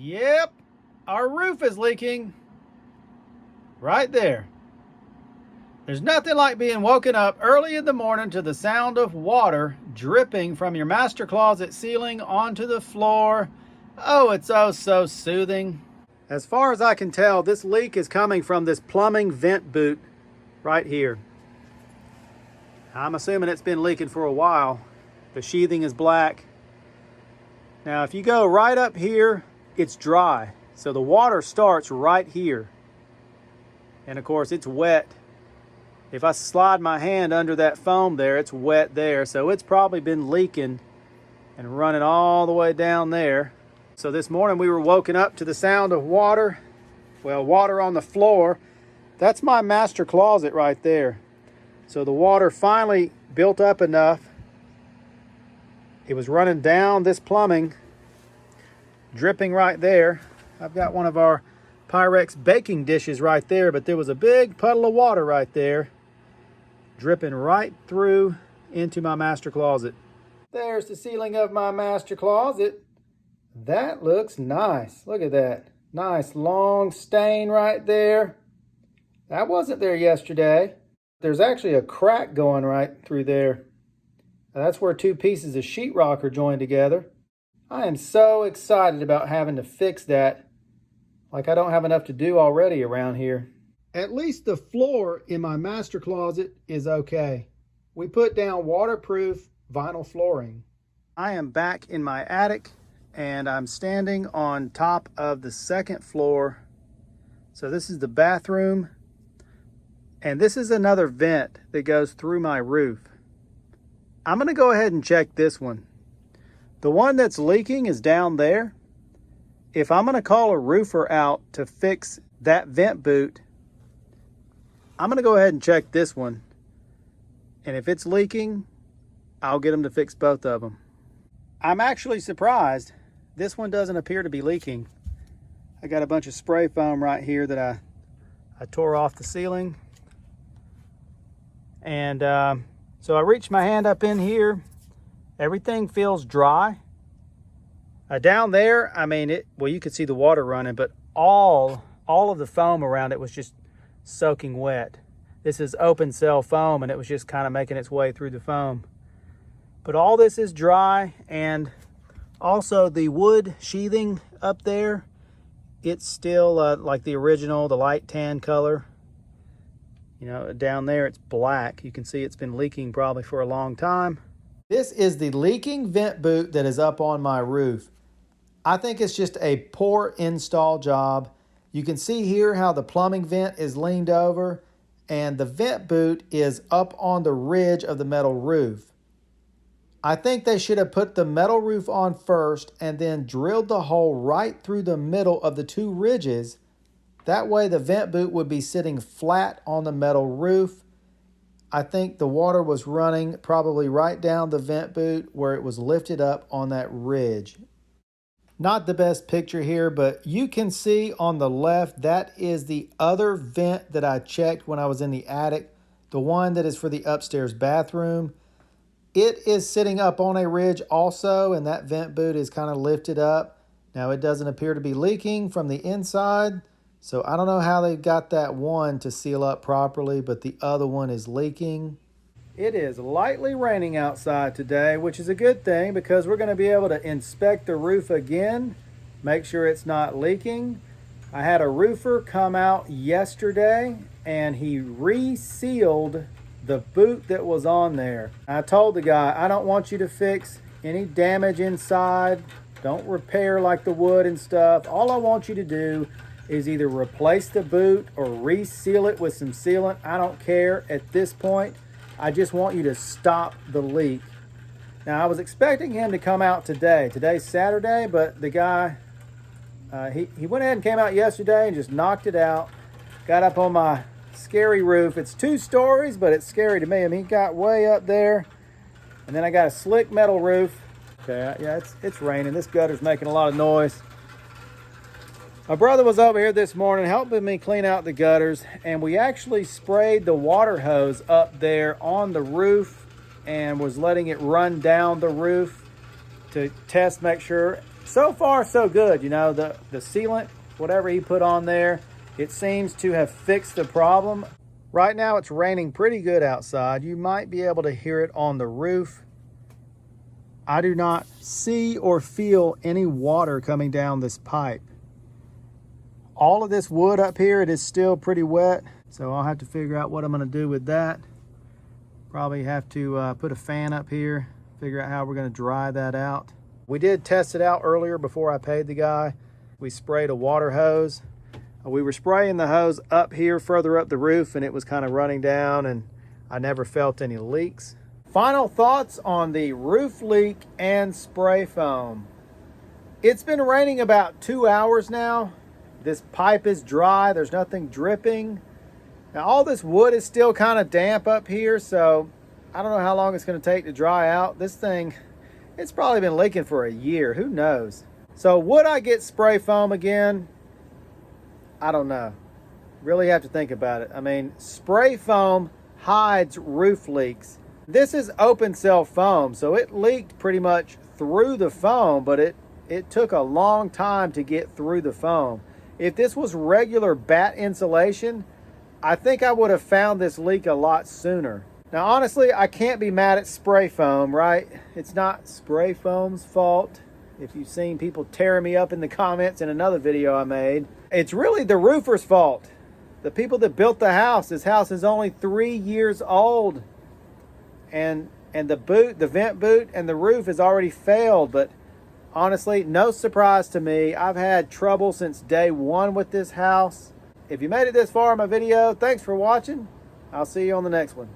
Yep, our roof is leaking right there. There's nothing like being woken up early in the morning to the sound of water dripping from your master closet ceiling onto the floor. Oh, it's oh so soothing. As far as I can tell, this leak is coming from this plumbing vent boot right here. I'm assuming it's been leaking for a while. The sheathing is black. Now, if you go right up here, it's dry. So the water starts right here. And of course, it's wet. If I slide my hand under that foam there, it's wet there. So it's probably been leaking and running all the way down there. So this morning we were woken up to the sound of water. Well, water on the floor. That's my master closet right there. So the water finally built up enough. It was running down this plumbing, dripping right there. I've got one of our Pyrex baking dishes right there, but there was a big puddle of water right there, dripping right through into my master closet. There's the ceiling of my master closet. That looks nice. Look at that. Nice long stain right there. That wasn't there yesterday. There's actually a crack going right through there. Now, that's where two pieces of sheetrock are joined together. I am so excited about having to fix that. Like I don't have enough to do already around here. At least the floor in my master closet is okay. We put down waterproof vinyl flooring. I am back in my attic and I'm standing on top of the second floor. So this is the bathroom. And this is another vent that goes through my roof. I'm going to go ahead and check this one. The one that's leaking is down there. If I'm going to call a roofer out to fix that vent boot, I'm going to go ahead and check this one. And if it's leaking, I'll get them to fix both of them. I'm actually surprised. This one doesn't appear to be leaking. I got a bunch of spray foam right here that I tore off the ceiling. And so I reached my hand up in here. Everything feels dry. Down there, I mean, well, you could see the water running, but all of the foam around it was just soaking wet. This is open cell foam, and it was just kind of making its way through the foam. But all this is dry, and also the wood sheathing up there, it's still like the original, the light tan color. You know, down there it's black. You can see it's been leaking probably for a long time. This is the leaking vent boot that is up on my roof. I think it's just a poor install job. You can see here how the plumbing vent is leaned over and the vent boot is up on the ridge of the metal roof. I think they should have put the metal roof on first and then drilled the hole right through the middle of the two ridges. That way the vent boot would be sitting flat on the metal roof. I think the water was running probably right down the vent boot where it was lifted up on that ridge. Not the best picture here, but you can see on the left, that is the other vent that I checked when I was in the attic, the one that is for the upstairs bathroom. It is sitting up on a ridge also, and that vent boot is kind of lifted up. Now it doesn't appear to be leaking from the inside, so I don't know how they got that one to seal up properly, but the other one is leaking. It is lightly raining outside today, which is a good thing because we're going to be able to inspect the roof again, make sure it's not leaking. I had a roofer come out yesterday and he resealed the boot that was on there. I told the guy, I don't want you to fix any damage inside. Don't repair like the wood and stuff. All I want you to do is either replace the boot or reseal it with some sealant. I don't care at this point. I just want you to stop the leak. Now, I was expecting him to come out today. Today's Saturday, but the guy, he went ahead and came out yesterday and just knocked it out. Got up on my scary roof. It's 2 stories, but it's scary to me. I mean, he got way up there. And then I got a slick metal roof. Okay, yeah, it's raining. This gutter's making a lot of noise. My brother was over here this morning helping me clean out the gutters, and we actually sprayed the water hose up there on the roof and was letting it run down the roof to test, make sure So far, so good. You know, the sealant, whatever he put on there, it seems to have fixed the problem. Right now, it's raining pretty good outside. You might be able to hear it on the roof. I do not see or feel any water coming down this pipe. All of this wood up here, it is still pretty wet, so I'll have to figure out what I'm going to do with that. Probably have to put a fan up here, figure out how we're going to dry that out. We did test it out earlier before I paid the guy. We sprayed a water hose. We were spraying the hose up here further up the roof, and it was kind of running down, and I never felt any leaks. Final thoughts on the roof leak and spray foam. It's been raining about 2 hours now. This pipe is dry, there's nothing dripping. Now all this wood is still kind of damp up here, so I don't know how long it's going to take to dry out. This thing, it's probably been leaking for a year, who knows? So would I get spray foam again? I don't know. Really have to think about it. I mean, spray foam hides roof leaks. This is open cell foam, so it leaked pretty much through the foam, but it took a long time to get through the foam. If this was regular bat insulation, I think I would have found this leak a lot sooner. Now, honestly, I can't be mad at spray foam, right? It's not spray foam's fault. If you've seen people tearing me up in the comments in another video I made, it's really the roofer's fault. The people that built the house. This house is only 3 years old. And the vent boot and the roof has already failed. But honestly, no surprise to me. I've had trouble since day one with this house. If you made it this far in my video, thanks for watching. I'll see you on the next one.